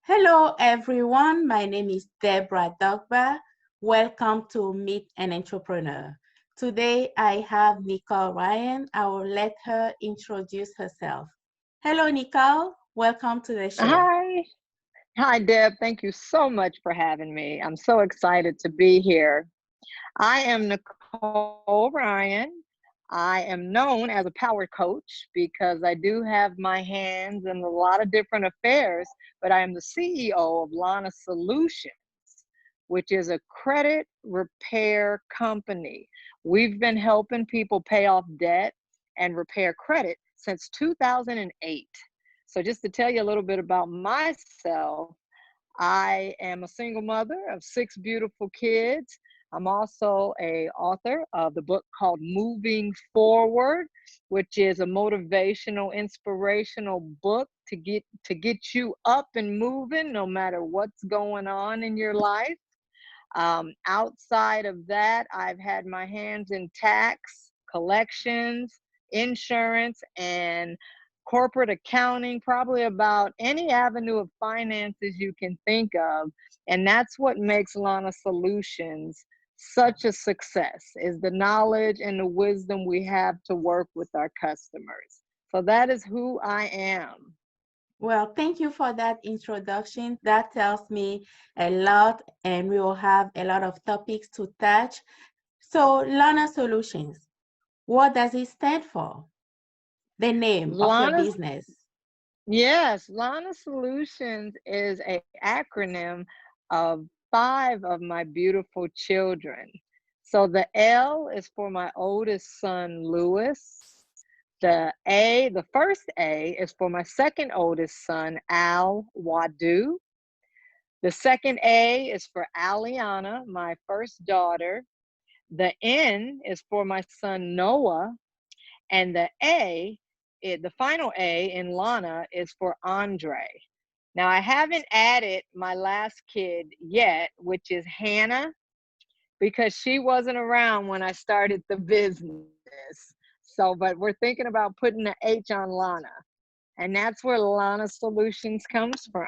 Hello, everyone. My name is Deborah Dogba. Welcome to Meet an Entrepreneur. Today, I have Nicole Ryan. I will let her introduce herself. Hello, Nicole. Welcome to the show. Hi. Hi, Deb. Thank you so much for having me. I'm so excited to be here. I am Nicole Ryan. I am known as a power coach because I do have my hands in a lot of different affairs, but I am the CEO of Lana Solutions, which is a credit repair company. We've been helping people pay off debt and repair credit since 2008. So just to tell you a little bit about myself, I am a single mother of 6 beautiful kids. I'm also a author of the book called Moving Forward, which is a motivational, inspirational book to get you up and moving no matter what's going on in your life. Outside of that, I've had my hands in tax, collections, insurance, and corporate accounting, probably about any avenue of finances you can think of. And that's what makes Lana Solutions such a success, is the knowledge and the wisdom we have to work with our customers. So that is who I am. Well, thank you for that introduction. That tells me a lot, and we will have a lot of topics to touch. So, Lana Solutions, what does it stand for? The name of your Lana's business. Yes, Lana Solutions is a acronym of 5 of my beautiful children. So the L is for my oldest son, Lewis. The first A is for my second oldest son, Al Wadu. The second A is for Aliana, my first daughter. The N is for my son, Noah. And the final A in Lana is for Andre. Now, I haven't added my last kid yet, which is Hannah, because she wasn't around when I started the business. So, but we're thinking about putting the H on Lana. And that's where Lana Solutions comes from.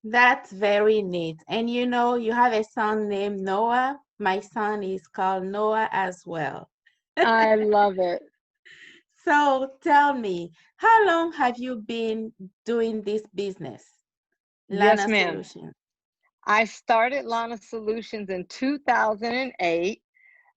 That's very neat. And you have a son named Noah. My son is called Noah as well. I love it. So tell me, how long have you been doing this business, Yes, Lana ma'am. Solutions? I started Lana Solutions in 2008.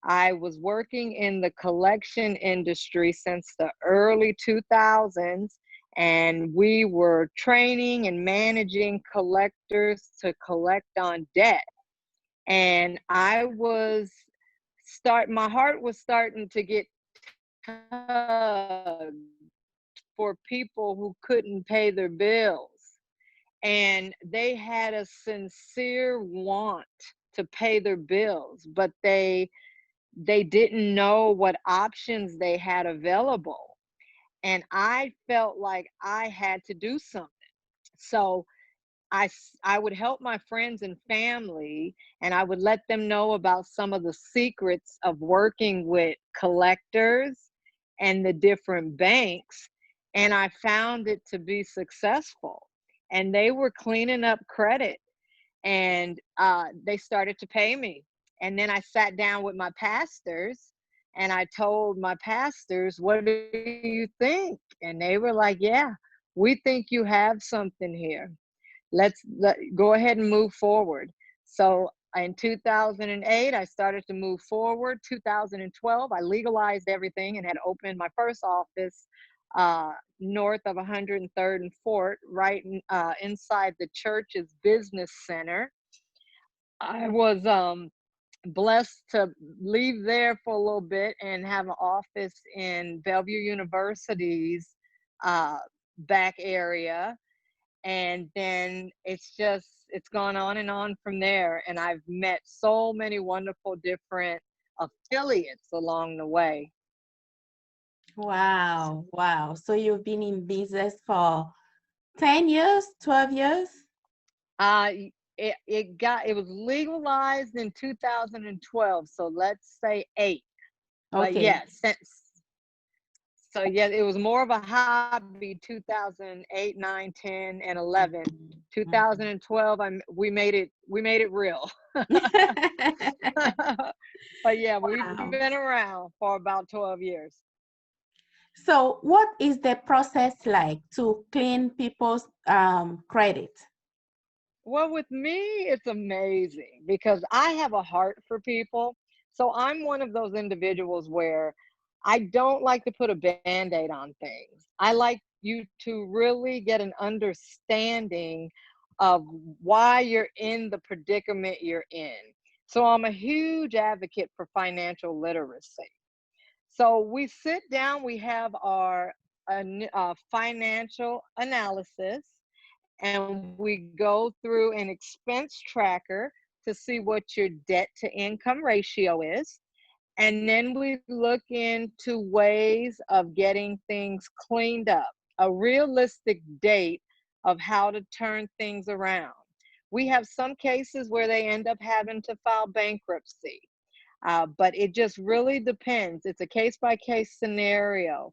I was working in the collection industry since the early 2000s, and we were training and managing collectors to collect on debt. And my heart was starting to get tugged for people who couldn't pay their bills. And they had a sincere want to pay their bills, but they didn't know what options they had available. And I felt like I had to do something. So I would help my friends and family, and I would let them know about some of the secrets of working with collectors and the different banks. And I found it to be successful. And they were cleaning up credit, and they started to pay me. And then I sat down with my pastors and I told my pastors, what do you think? And they were like, yeah, we think you have something here. Go ahead and move forward. So in 2008, I started to move forward. 2012, I legalized everything and had opened my first office north of 103rd and Fort, right inside the church's business center. I was blessed to leave there for a little bit and have an office in Bellevue University's uh, back area. And then it's gone on and on from there. And I've met so many wonderful different affiliates along the way. Wow, wow. So you've been in business for 10 years, 12 years? Uh, it was legalized in 2012, so let's say 8. But Okay. yes, So yeah, it was more of a hobby 2008, 9, 10, and 11. 2012, we made it real. But yeah, we've Wow. been around for about 12 years. So, what is the process like to clean people's credit? Well, with me, it's amazing because I have a heart for people. So I'm one of those individuals where I don't like to put a band-aid on things. I like you to really get an understanding of why you're in the predicament you're in. So I'm a huge advocate for financial literacy. So we sit down, we have our financial analysis, and we go through an expense tracker to see what your debt to income ratio is. And then we look into ways of getting things cleaned up, a realistic date of how to turn things around. We have some cases where they end up having to file bankruptcy, but it just really depends. It's a case by case scenario.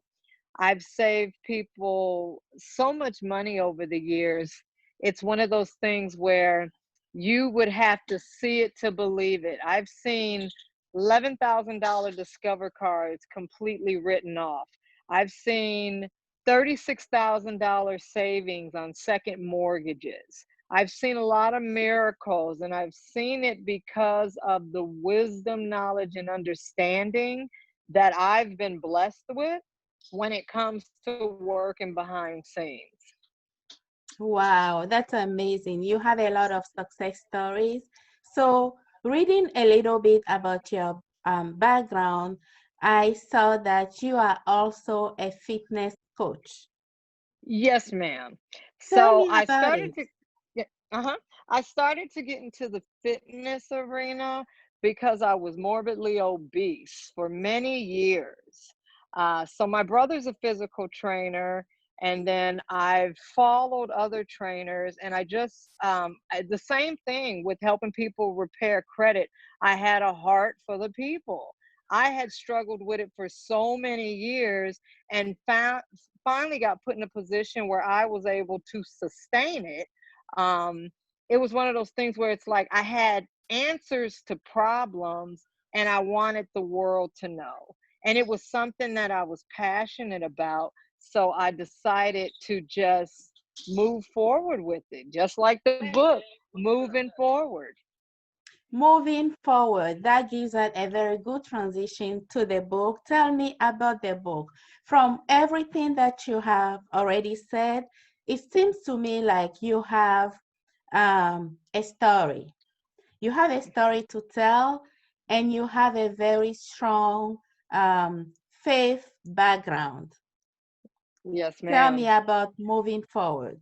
I've saved people so much money over the years. It's one of those things where you would have to see it to believe it. I've seen $11,000 Discover cards completely written off. I've seen $36,000 savings on second mortgages. I've seen a lot of miracles, and I've seen it because of the wisdom, knowledge, and understanding that I've been blessed with when it comes to working behind scenes. Wow, that's amazing. You have a lot of success stories. So, reading a little bit about your background, I saw that you are also a fitness coach. Yes, ma'am. Tell So me I about started it. to, yeah, I started to get into the fitness arena because I was morbidly obese for many years. So my brother's a physical trainer, and then I've followed other trainers, and the same thing with helping people repair credit. I had a heart for the people. I had struggled with it for so many years and finally got put in a position where I was able to sustain it. Um, it was one of those things where it's like I had answers to problems and I wanted the world to know. And it was something that I was passionate about. So I decided to just move forward with it, just like the book, moving forward. Moving forward, that gives us a very good transition to the book. Tell me about the book. From everything that you have already said, it seems to me like you have a story. You have a story to tell, and you have a very strong faith background. Yes, Tell me ma'am. about moving forward.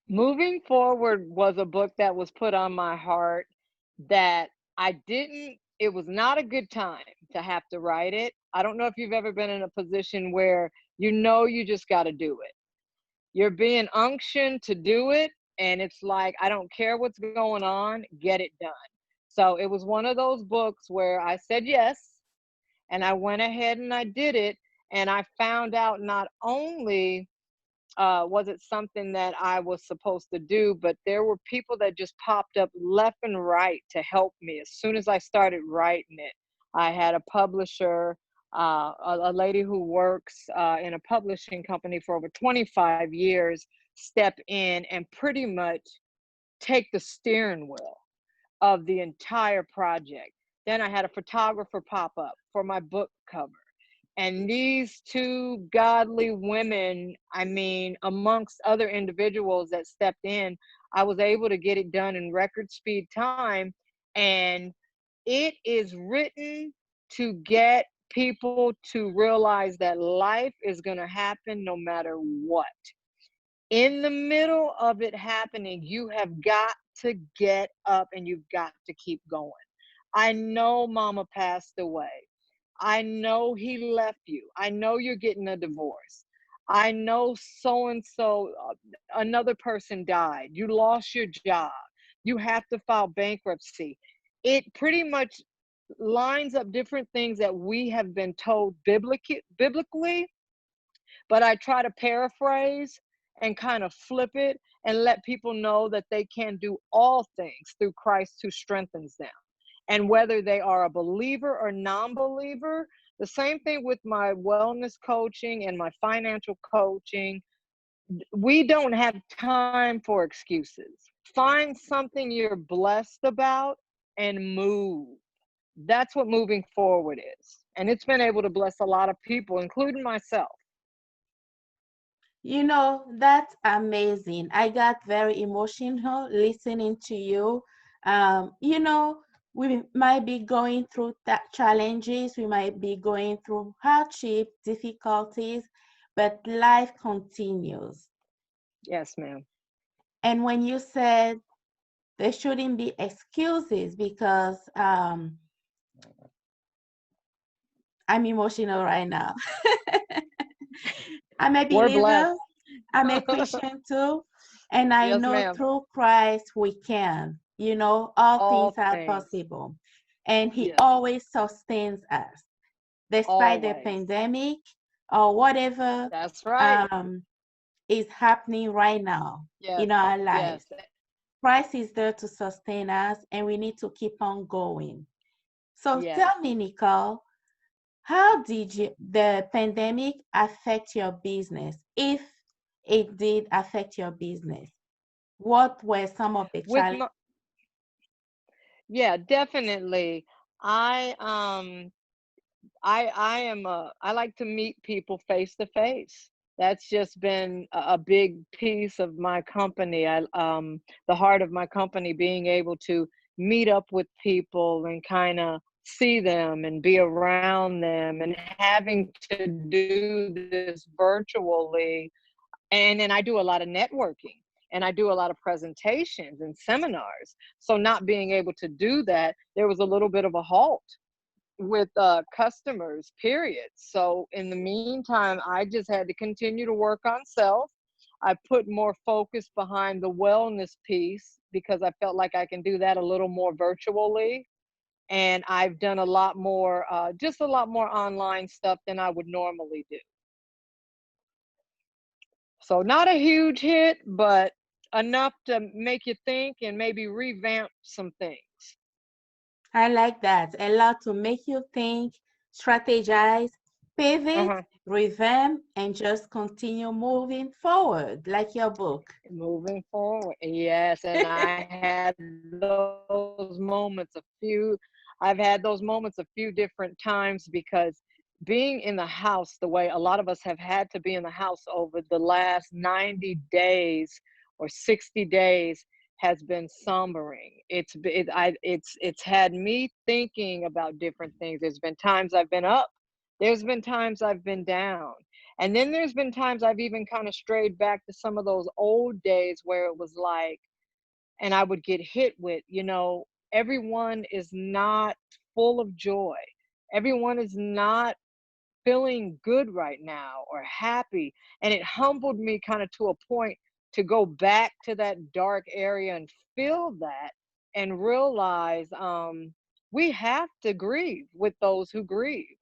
Moving Forward was a book that was put on my heart that it was not a good time to have to write it. I don't know if you've ever been in a position where you just got to do it. You're being unctioned to do it, and it's like, I don't care what's going on, get it done. So it was one of those books where I said yes, and I went ahead and I did it, and I found out not only was it something that I was supposed to do, but there were people that just popped up left and right to help me as soon as I started writing it. I had a publisher, a lady who works in a publishing company for over 25 years, step in and pretty much take the steering wheel of the entire project. Then I had a photographer pop up for my book cover. And these two godly women, I mean, amongst other individuals that stepped in, I was able to get it done in record speed time. And it is written to get people to realize that life is going to happen no matter what. In the middle of it happening, you have got to get up and you've got to keep going. I know mama passed away. I know he left you. I know you're getting a divorce. I know so and so, another person died. You lost your job. You have to file bankruptcy. It pretty much lines up different things that we have been told biblically, but I try to paraphrase and kind of flip it and let people know that they can do all things through Christ who strengthens them. And whether they are a believer or non-believer, the same thing with my wellness coaching and my financial coaching. We don't have time for excuses. Find something you're blessed about and move. That's what moving forward is. And it's been able to bless a lot of people, including myself. You know, that's amazing. I got very emotional listening to you. You know, we might be going through that challenges, we might be going through hardship, difficulties, but life continues. Yes, ma'am. And when you said there shouldn't be excuses because I'm emotional right now. I'm a We're blessed. believer. I'm a Christian too. And I Yes, know ma'am. through Christ we can, you know, all things All are things. possible. And He Yes. always sustains us, despite the Always. pandemic or whatever That's right. um, is happening right now Yes. in our Yes. lives. Christ is there to sustain us, and we need to keep on going. So Yes. tell me, Nicole, how did the pandemic affect your business? If it did affect your business, what were some of the With challenges? my, yeah, definitely. I um I am I like to meet people face to face. That's just been a big piece of my company. The heart of my company, being able to meet up with people and kind of see them and be around them, and having to do this virtually. And then I do a lot of networking, and I do a lot of presentations and seminars. So not being able to do that, there was a little bit of a halt with customers, period. So in the meantime, I just had to continue to work on self. I put more focus behind the wellness piece because I felt like I can do that a little more virtually. And I've done a lot more, just a lot more online stuff than I would normally do. So not a huge hit, but enough to make you think and maybe revamp some things. I like that. A lot to make you think, strategize, pivot, Uh-huh. revamp, and just continue moving forward, like your book. Moving forward. Yes, and I had those moments I've had those moments a few different times, because being in the house the way a lot of us have had to be in the house over the last 90 days or 60 days has been sombering. It's had me thinking about different things. There's been times I've been up. There's been times I've been down. And then there's been times I've even kind of strayed back to some of those old days where it was like, and I would get hit with, everyone is not full of joy. Everyone is not feeling good right now or happy. And it humbled me kind of to a point to go back to that dark area and feel that, and realize we have to grieve with those who grieve.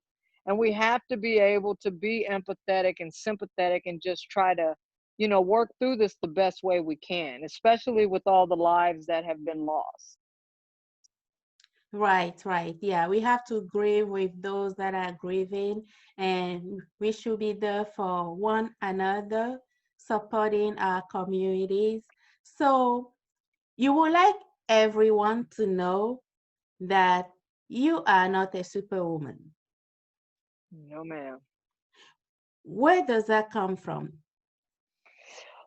And we have to be able to be empathetic and sympathetic and just try to, work through this the best way we can, especially with all the lives that have been lost. Right, right. Yeah, we have to grieve with those that are grieving, and we should be there for one another, supporting our communities. So, you would like everyone to know that you are not a superwoman. No, ma'am. Where does that come from?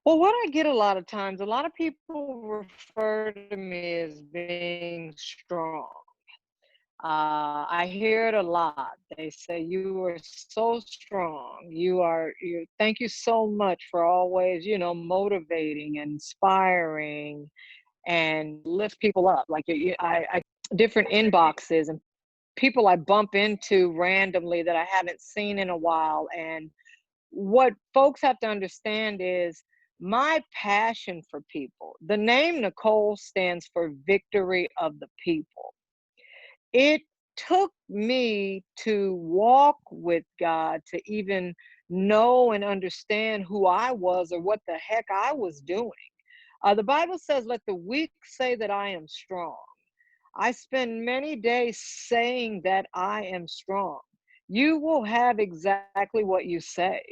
Well, what I get a lot of times, a lot of people refer to me as being strong. I hear it a lot. They say, "You are so strong. You. Thank you so much for always, motivating and inspiring and lift people up." Like I different inboxes and people I bump into randomly that I haven't seen in a while. And what folks have to understand is my passion for people. The name Nicole stands for victory of the people. It took me to walk with God to even know and understand who I was or what the heck I was doing. The Bible says, let the weak say that I am strong. I spend many days saying that I am strong. You will have exactly what you say.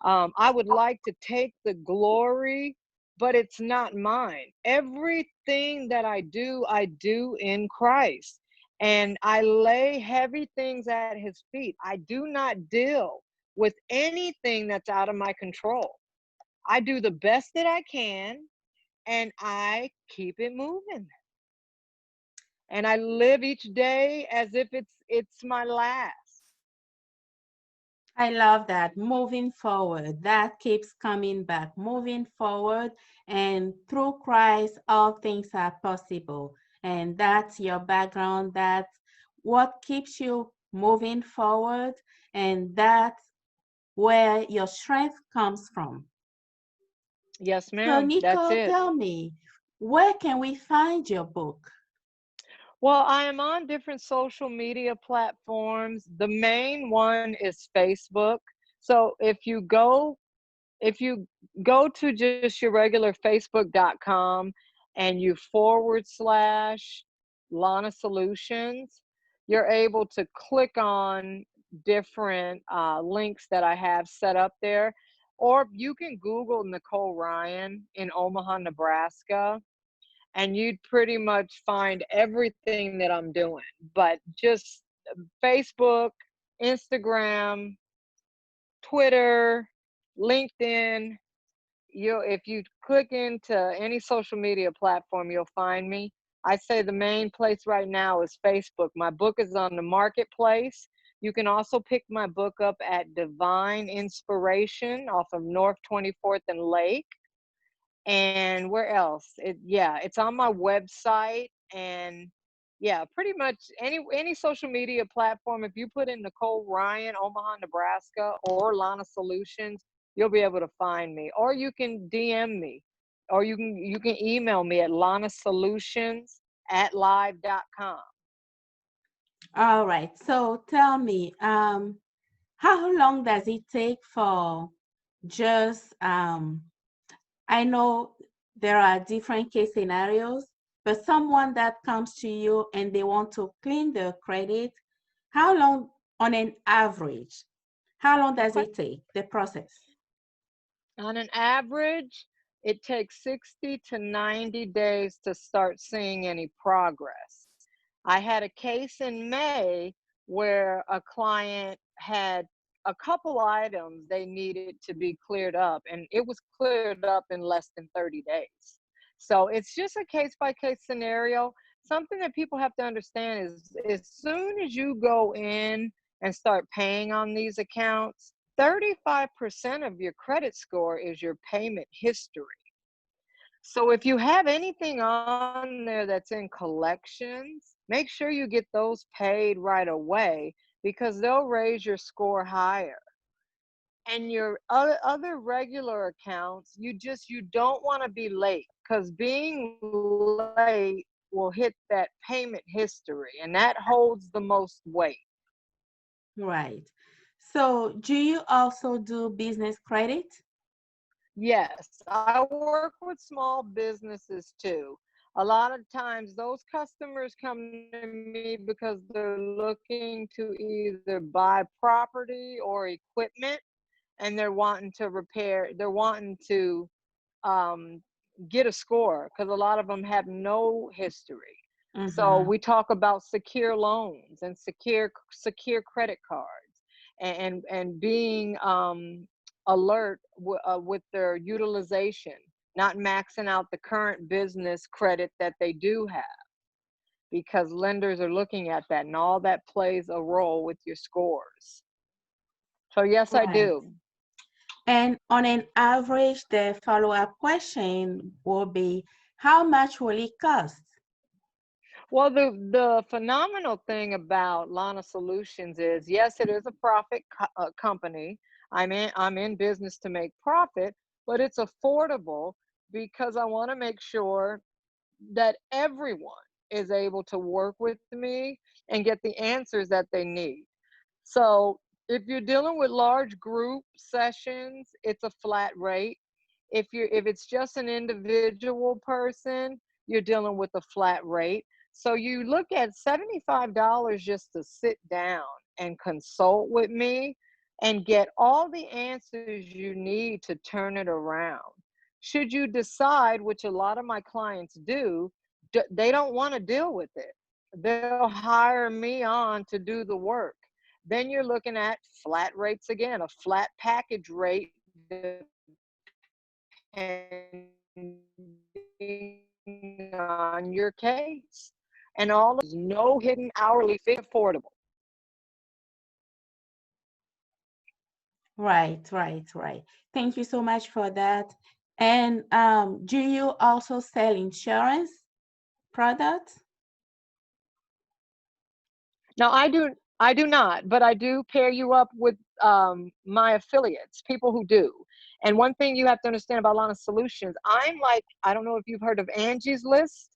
I would like to take the glory, but it's not mine. Everything that I do in Christ. And I lay heavy things at his feet. I do not deal with anything that's out of my control. I do the best that I can and I keep it moving. And I live each day as if it's my last. I love that. Moving forward, that keeps coming back. Moving forward, and through Christ, all things are possible. And that's your background. That's what keeps you moving forward. And that's where your strength comes from. Yes, So, ma'am. That's Nicole, it. tell me, where can we find your book? Well, I am on different social media platforms. The main one is Facebook. So if you go to just your regular facebook.com and you / Lana Solutions, you're able to click on different links that I have set up there. Or you can Google Nicole Ryan in Omaha, Nebraska, and you'd pretty much find everything that I'm doing. But just Facebook, Instagram, Twitter, LinkedIn, you if you click into any social media platform, you'll find me. I say the main place right now is Facebook. My book is on the marketplace. You can also pick my book up at Divine Inspiration off of North 24th and Lake. And where else? It's on my website. And yeah, pretty much any social media platform. If you put in Nicole Ryan, Omaha, Nebraska, or Lana Solutions, you'll be able to find me. Or you can DM me, or you can email me at lanasolutions@live.com. All right. So tell me, how long does it take for just, I know there are different case scenarios, but someone that comes to you and they want to clean their credit, how long on an average, how long does Okay. it take, the process? On an average, it takes 60 to 90 days to start seeing any progress. I had a case in May where a client had a couple items they needed to be cleared up, and it was cleared up in less than 30 days. So it's just a case by case scenario. Something that people have to understand is as soon as you go in and start paying on these accounts, 35% of your credit score is your payment history. So if you have anything on there that's in collections, make sure you get those paid right away because they'll raise your score higher. And your other regular accounts, you don't want to be late, because being late will hit that payment history, and that holds the most weight. Right. So do you also do business credit? Yes, I work with small businesses too. A lot of times those customers come to me because they're looking to either buy property or equipment, and they're wanting to get a score, because a lot of them have no history. So Mm-hmm. we talk about secure loans and secure credit cards, and being alert with their utilization, not maxing out the current business credit that they do have, because lenders are looking at that, and all that plays a role with your scores. So yes, I Right. do. And on an average, the follow-up question will be, how much will it cost? Well, the phenomenal thing about Lana Solutions is, yes, it is a profit company. I'm in business to make profit, but it's affordable because I want to make sure that everyone is able to work with me and get the answers that they need. So If you're dealing with large group sessions, it's a flat rate. If it's just an individual person, you're dealing with a flat rate. So you look at $75 just to sit down and consult with me and get all the answers you need to turn it around. Should you decide, which a lot of my clients do, they don't want to deal with it. They'll hire me on to do the work. Then you're looking at flat rates again, a flat package rate on your case. And all of no hidden hourly fee, affordable. Right, right, right. Thank you so much for that. And do you also sell insurance products? Now I do not, but I do pair you up with my affiliates, people who do. And one thing you have to understand about Lana Solutions, I'm like, I don't know if you've heard of Angie's List.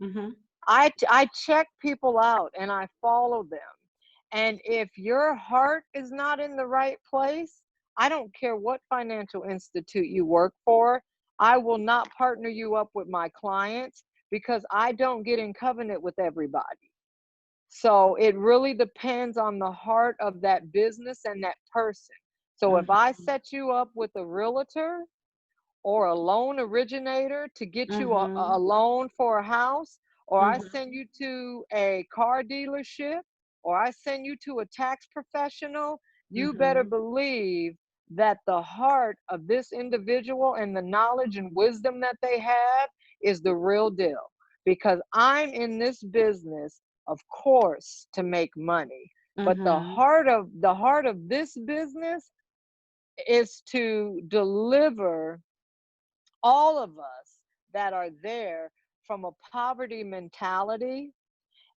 Mm-hmm. I check people out and I follow them. And if your heart is not in the right place, I don't care what financial institute you work for, I will not partner you up with my clients because I don't get in covenant with everybody. So it really depends on the heart of that business and that person. So if I Mm-hmm. set you up with a realtor or a loan originator to get you Mm-hmm. a loan for a house, or I Mm-hmm. send you to a car dealership, or I send you to a tax professional, you better Mm-hmm. believe that the heart of this individual and the knowledge and wisdom that they have is the real deal. Because I'm in this business, of course, to make money. But Mm-hmm. the heart of this business is to deliver all of us that are there from a poverty mentality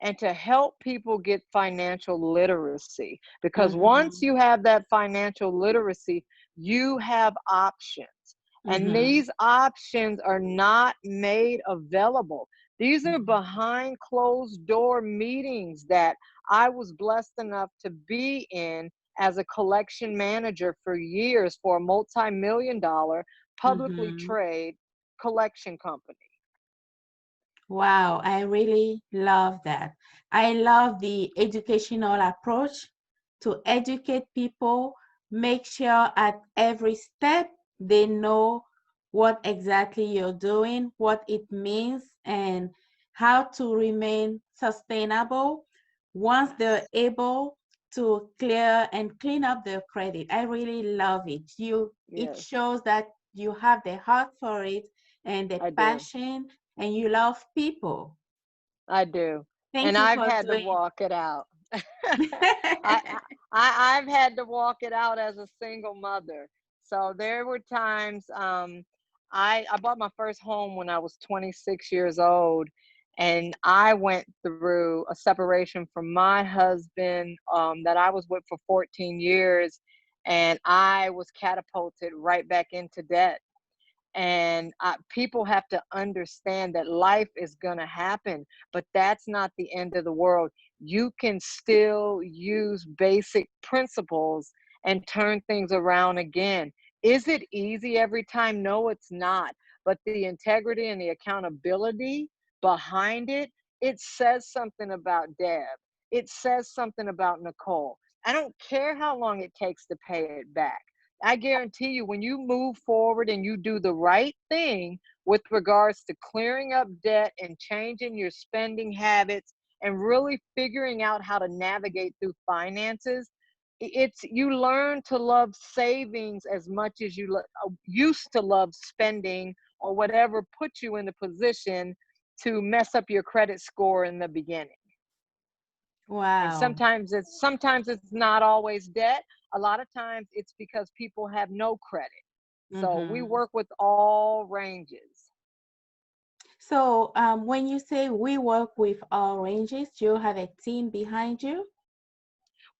and to help people get financial literacy. Because once Mm-hmm. you have that financial literacy, you have options. And Mm-hmm. these options are not made available. These are behind closed door meetings that I was blessed enough to be in as a collection manager for years for a multi-million dollar publicly Mm-hmm. traded collection company. Wow, I really love that. I love the educational approach to educate people, make sure at every step they know what exactly you're doing, what it means, and how to remain sustainable once they're Yes, able to clear and clean up their credit. I really love it. It yes, shows that you have the heart for it and the I do. passion and you love people. I do. Thank And you I've for had to doing. walk it out. I've had to walk it out as a single mother. So there were times I bought my first home when I was 26 years old, and I went through a separation from my husband that I was with for 14 years, and I was catapulted right back into debt. And people have to understand that life is going to happen, but that's not the end of the world. You can still use basic principles and turn things around again. Is it easy every time? No, it's not. But the integrity and the accountability behind it, it says something about Deb. It says something about Nicole. I don't care how long it takes to pay it back. I guarantee you, when you move forward and you do the right thing with regards to clearing up debt and changing your spending habits and really figuring out how to navigate through finances, it's you learn to love savings as much as you used to love spending or whatever put you in the position to mess up your credit score in the beginning. And Wow. sometimes it's not always debt. A lot of times it's because people have no credit. So we Mm-hmm. work with all ranges. So when you say we work with all ranges, you have a team behind you?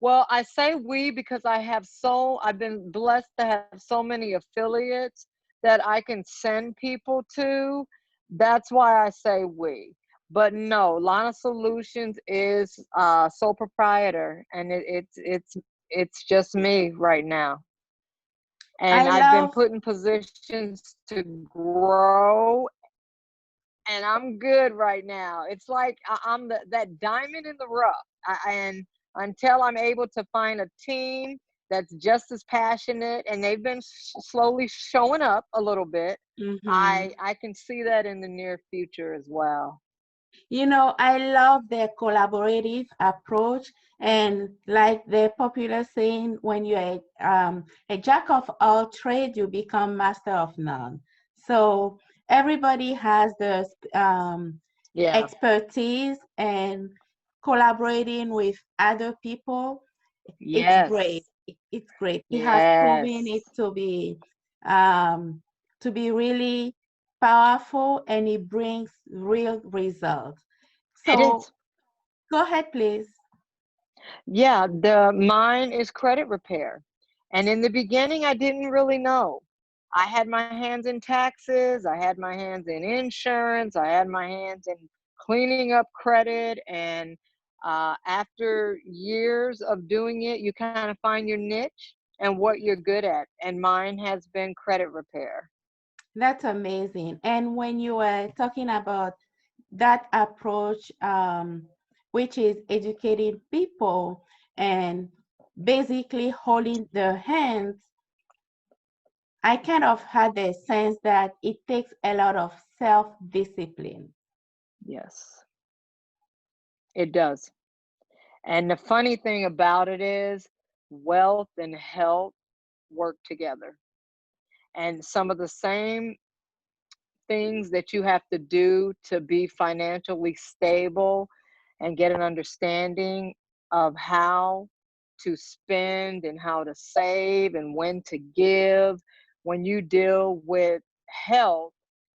Well, I say we because I've been blessed to have so many affiliates that I can send people to. That's why I say we. But no, Lana Solutions is sole proprietor, and it's just me right now. And I I've been love, put in positions to grow, and I'm good right now. It's like I'm that diamond in the rough. And until I'm able to find a team that's just as passionate, and they've been slowly showing up a little bit, mhm. I can see that in the near future as well. You know, I love the collaborative approach, and like the popular saying, when you're a jack of all trades, you become master of none. So everybody has the Yeah. expertise, and collaborating with other people, it's great. Yes. It's great. It has proven Yes. it um, to be really powerful, and it brings real results. It So is. go ahead, please. Yeah, the mine is credit repair. And in the beginning, I didn't really know. I had my hands in taxes, I had my hands in insurance, I had my hands in cleaning up credit. And after years of doing it, you kind of find your niche and what you're good at. And mine has been credit repair. That's amazing. And when you were talking about that approach, which is educating people and basically holding their hands, I kind of had the sense that it takes a lot of self-discipline. Yes, it does. And the funny thing about it is, wealth and health work together. And some of the same things that you have to do to be financially stable and get an understanding of how to spend and how to save and when to give. When you deal with health,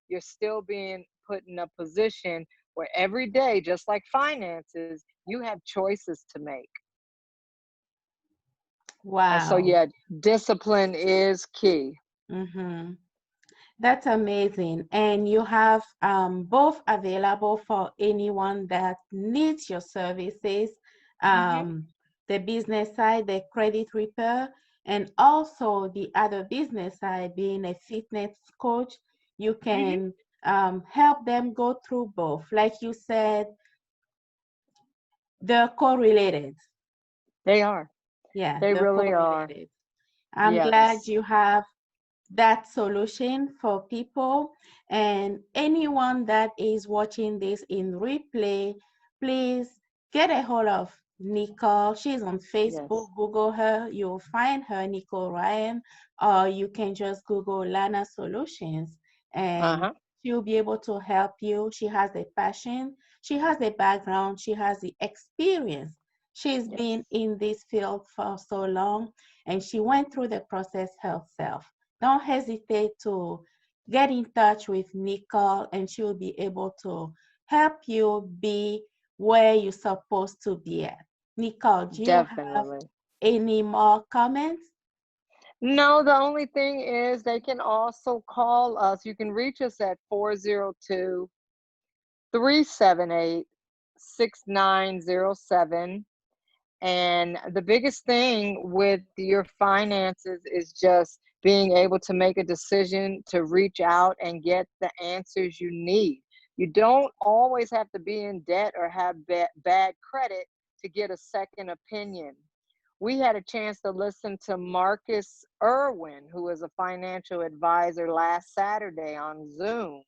you're still being put in a position where every day, just like finances, you have choices to make. And so, Wow. yeah, discipline is key. Mm-hmm. That's amazing. And you have both available for anyone that needs your services, Hmm. um, the business side, the credit repair, and also the other business side, being a fitness coach. You Hmm. can help them go through both. Like you said, they're correlated. They are. Yeah, They they're really are. correlated. I'm glad Yes. you have that solution for people. And anyone that is watching this in replay, please get a hold of Nicole. She's on Yes. Facebook. Google her. You'll find her, Nicole Ryan, or you can just Google Lana Solutions, and Uh-huh. she'll be able to help you. She has a passion, she has a background, she has the experience. She's Yes. been in this field for so long, and she went through the process herself. Don't hesitate to get in touch with Nicole, and she will be able to help you be where you're supposed to be at. Nicole, do you have Definitely. any more comments? No, the only thing is they can also call us. You can reach us at 402-378-6907. And the biggest thing with your finances is just being able to make a decision to reach out and get the answers you need. You don't always have to be in debt or have bad credit to get a second opinion. We had a chance to listen to Marcus Irwin, who is a financial advisor, last Saturday on Zoom.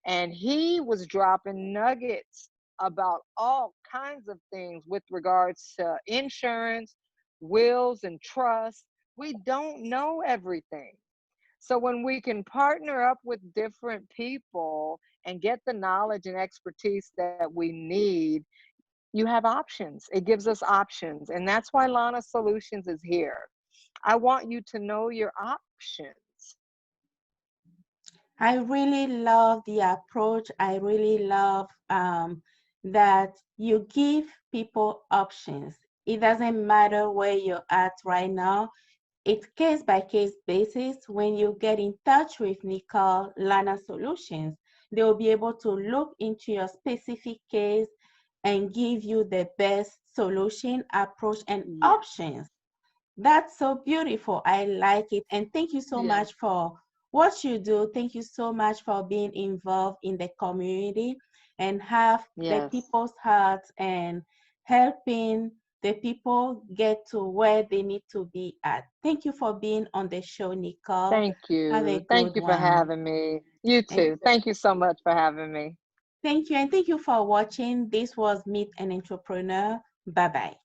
And he was dropping nuggets about all kinds of things with regards to insurance, wills, and trust. We don't know everything. So when we can partner up with different people and get the knowledge and expertise that we need, you have options. It gives us options. And that's why Lana Solutions is here. I want you to know your options. I really love the approach. I really love that you give people options. It doesn't matter where you're at right now. It's case by case basis. When you get in touch with Nicole Lana Solutions, they will be able to look into your specific case and give you the best solution, approach, and Yes. options. That's so beautiful. I like it. And thank you so Yeah. much for what you do. Thank you so much for being involved in the community and have the Yes. people's hearts and helping the people get to where they need to be at. Thank you for being on the show, Nicole. Thank Have a you. Thank good you for one. having me. You And too. Thank you so much for having me. thank you. And thank you for watching. This was Meet an Entrepreneur. Bye-bye.